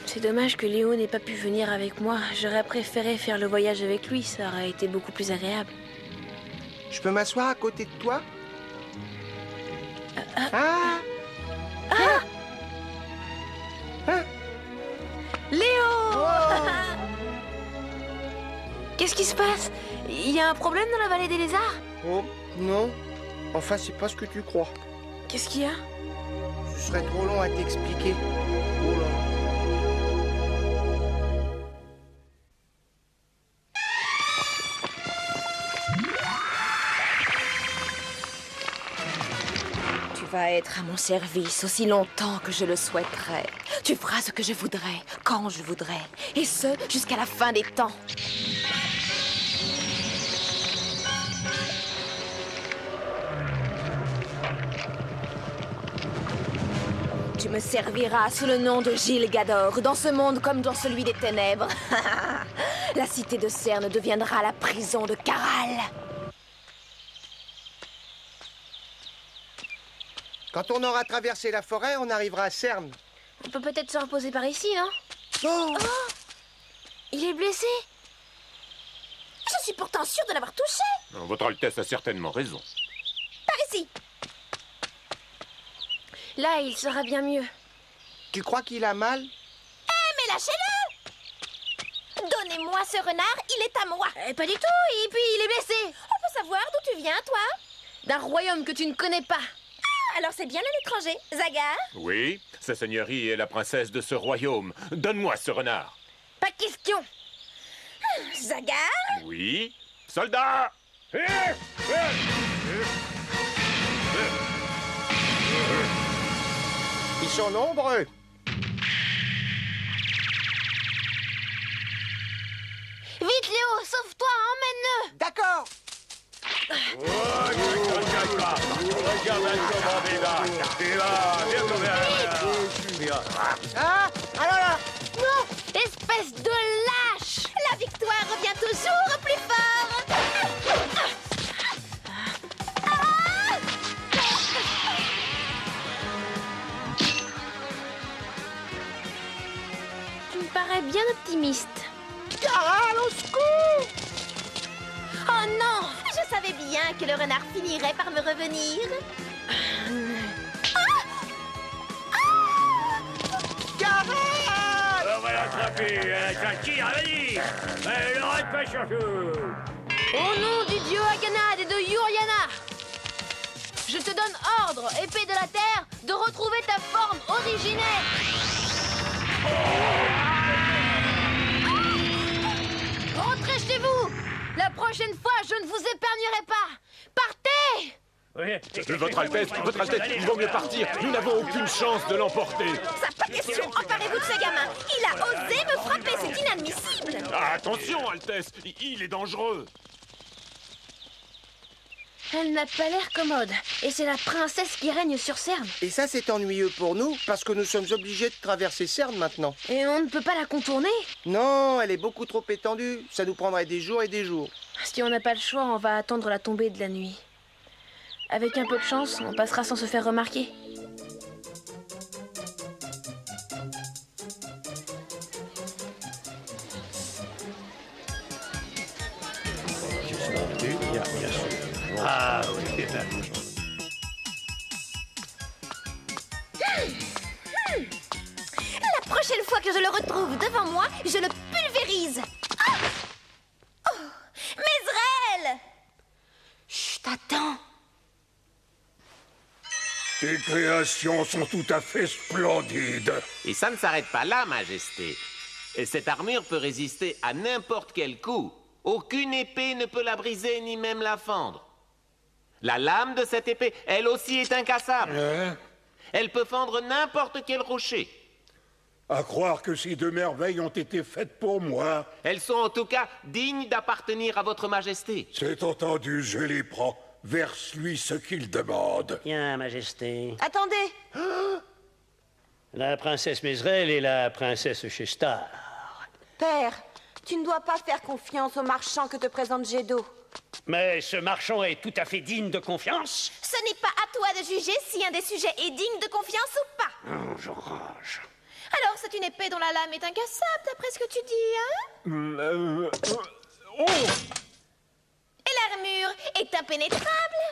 C'est dommage que Léo n'ait pas pu venir avec moi. J'aurais préféré faire le voyage avec lui, ça aurait été beaucoup plus agréable. Je peux m'asseoir à côté de toi? Léo! Oh! Qu'est-ce qui se passe? Il y a un problème dans la vallée des lézards? Oh, non. Enfin, c'est pas ce que tu crois. Qu'est-ce qu'il y a? Ce serait trop long à t'expliquer. Oh là. Tu vas être à mon service aussi longtemps que je le souhaiterai. Tu feras ce que je voudrais, quand je voudrais, et ce, jusqu'à la fin des temps. Tu me serviras sous le nom de Gil Gador, dans ce monde comme dans celui des ténèbres. La cité de Cerne deviendra la prison de Caral. Quand on aura traversé la forêt, on arrivera à Cerne. On peut peut-être se reposer par ici, non? Oh! Il est blessé? Je suis pourtant sûre de l'avoir touché. Votre Altesse a certainement raison. Par ici. Là, il sera bien mieux. Tu crois qu'il a mal? Mais lâchez-le! Donnez-moi ce renard, il est à moi. Pas du tout, et puis il est blessé. On peut savoir d'où tu viens, toi? D'un royaume que tu ne connais pas. Alors c'est bien un étranger, Zagar? Oui, sa seigneurie est la princesse de ce royaume. Donne-moi ce renard. Pas question. Zagar? Oui. Soldats! Ils sont nombreux. Vite, Léo, sauve-toi, emmène-le. D'accord. Ah! Alors là! Non! Espèce de lâche. La victoire revient toujours plus fort. Tu me parais bien optimiste. Caral, au secours! Oh non! Je savais bien que le renard finirait par me revenir. Caral! On va l'attraper, tire, vas-y. Ne rate pas surtout. Au nom du dieu Aganad et de Yuriana, je te donne ordre, épée de la terre, de retrouver ta forme originelle. Rentrez chez vous. La prochaine fois, je ne vous épargnerai pas. Partez! Votre Altesse, il vaut mieux partir. Nous n'avons aucune chance de l'emporter. Ça, pas question! Emparez-vous de ce gamin! Il a osé me frapper, c'est inadmissible! Ah, attention, Altesse, il est dangereux. Elle n'a pas l'air commode. Et c'est la princesse qui règne sur Cerne. Et ça, c'est ennuyeux pour nous, parce que nous sommes obligés de traverser Cerne maintenant. Et on ne peut pas la contourner. Non, elle est beaucoup trop étendue. Ça nous prendrait des jours et des jours. Si on n'a pas le choix, on va attendre la tombée de la nuit. Avec un peu de chance, on passera sans se faire remarquer. Ah oui. La prochaine fois que je le retrouve devant moi, je le pulvérise! Ah! Oh! Mézraël! Chut, attends. Tes créations sont tout à fait splendides. Et ça ne s'arrête pas là, Majesté. Et cette armure peut résister à n'importe quel coup. Aucune épée ne peut la briser ni même la fendre. La lame de cette épée, elle aussi est incassable. Elle peut fendre n'importe quel rocher. À croire que ces 2 merveilles ont été faites pour moi. Elles sont en tout cas dignes d'appartenir à votre majesté. C'est entendu, je les prends. Verse-lui ce qu'il demande. Bien, Majesté. Attendez. La princesse Mézrel et la princesse Chestar. Père, tu ne dois pas faire confiance au marchand que te présente Gédo. Mais ce marchand est tout à fait digne de confiance. Ce n'est pas à toi de juger si un des sujets est digne de confiance ou pas. Oh, j'enrage. Alors, c'est une épée dont la lame est incassable, d'après ce que tu dis, hein? Oh! Et l'armure est impénétrable?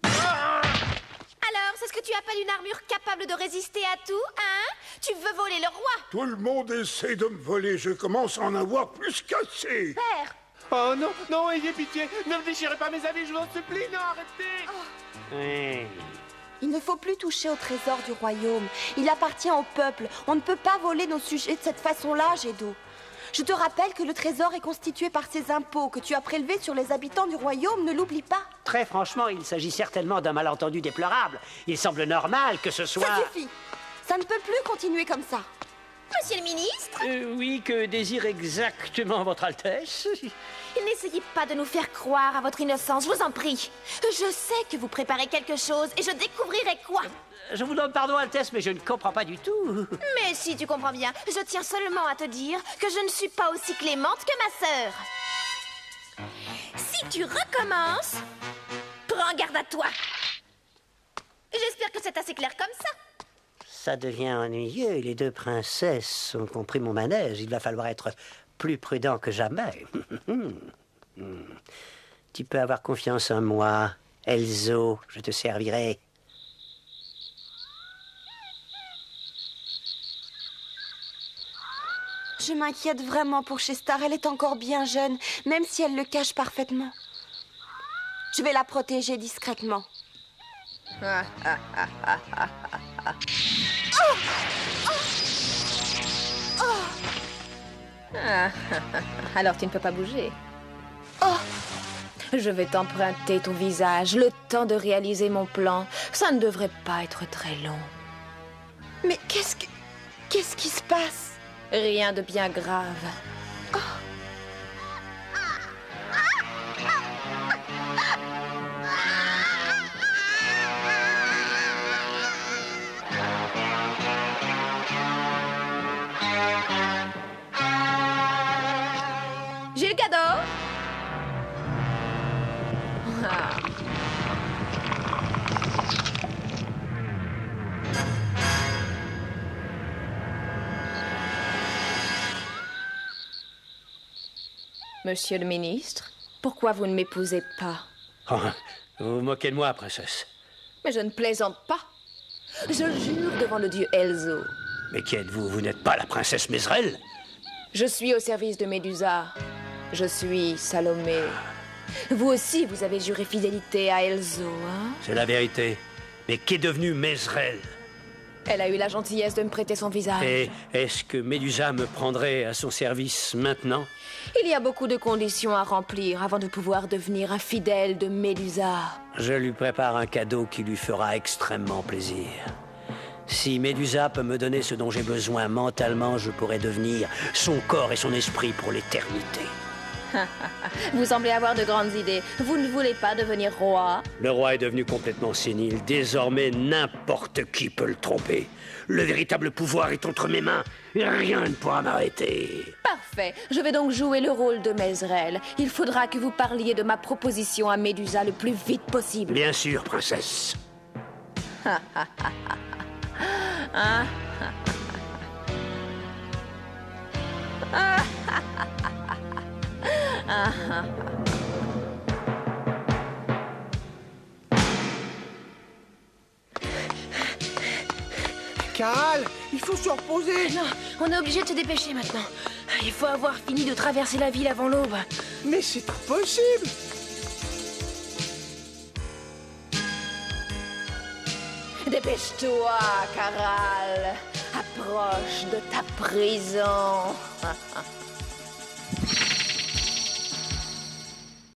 Alors, c'est ce que tu appelles une armure capable de résister à tout, hein? Tu veux voler le roi? Tout le monde essaie de me voler. Je commence à en avoir plus qu'assez. Père, Oh non, non, ayez pitié. Ne me déchirez pas mes habits, je vous en supplie. Non, arrêtez. Oui. il ne faut plus toucher au trésor du royaume. Il appartient au peuple. On ne peut pas voler nos sujets de cette façon-là, Gédo. Je te rappelle que le trésor est constitué par ces impôts que tu as prélevés sur les habitants du royaume, ne l'oublie pas. Très franchement, il s'agit certainement d'un malentendu déplorable. Il semble normal que ce soit... Ça suffit. Ça ne peut plus continuer comme ça. Monsieur le ministre, Oui, que désire exactement votre Altesse? n'essayez pas de nous faire croire à votre innocence, je vous en prie. Je sais que vous préparez quelque chose et je découvrirai quoi. Je vous demande pardon, Altesse, mais je ne comprends pas du tout. Mais si tu comprends bien, je tiens seulement à te dire que je ne suis pas aussi clémente que ma sœur. Si tu recommences, prends garde à toi. J'espère que c'est assez clair comme ça. Ça devient ennuyeux. Les 2 princesses ont compris mon manège. Il va falloir être plus prudent que jamais. Tu peux avoir confiance en moi, Elzo. Je te servirai. Je m'inquiète vraiment pour Chestar. Elle est encore bien jeune, même si elle le cache parfaitement. Je vais la protéger discrètement. Alors tu ne peux pas bouger. Je vais t'emprunter ton visage, le temps de réaliser mon plan. Ça ne devrait pas être très long. Mais qu'est-ce qui se passe? Rien de bien grave. Gilles Gador. Monsieur le ministre, pourquoi vous ne m'épousez pas? Oh, vous vous moquez de moi, princesse. Mais je ne plaisante pas. Je jure devant le dieu Elzo. Mais qui êtes-vous? Vous n'êtes pas la princesse Mézrel? Je suis au service de Médusa. Je suis Salomé. Vous aussi, vous avez juré fidélité à Elzo, hein? C'est la vérité. Mais qu'est devenue Mézrel? Elle a eu la gentillesse de me prêter son visage. Et est-ce que Médusa me prendrait à son service maintenant? Il y a beaucoup de conditions à remplir avant de pouvoir devenir un fidèle de Médusa. Je lui prépare un cadeau qui lui fera extrêmement plaisir. Si Médusa peut me donner ce dont j'ai besoin mentalement, je pourrai devenir son corps et son esprit pour l'éternité. Vous semblez avoir de grandes idées. Vous ne voulez pas devenir roi? Le roi est devenu complètement sénile. Désormais, n'importe qui peut le tromper. Le véritable pouvoir est entre mes mains. Rien ne pourra m'arrêter. Parfait. Je vais donc jouer le rôle de Mézrel. Il faudra que vous parliez de ma proposition à Médusa le plus vite possible. Bien sûr, princesse. Caral, il faut se reposer. Non, on est obligé de se dépêcher maintenant. Il faut avoir fini de traverser la ville avant l'aube. Mais c'est impossible. Dépêche-toi, Caral. Approche de ta prison.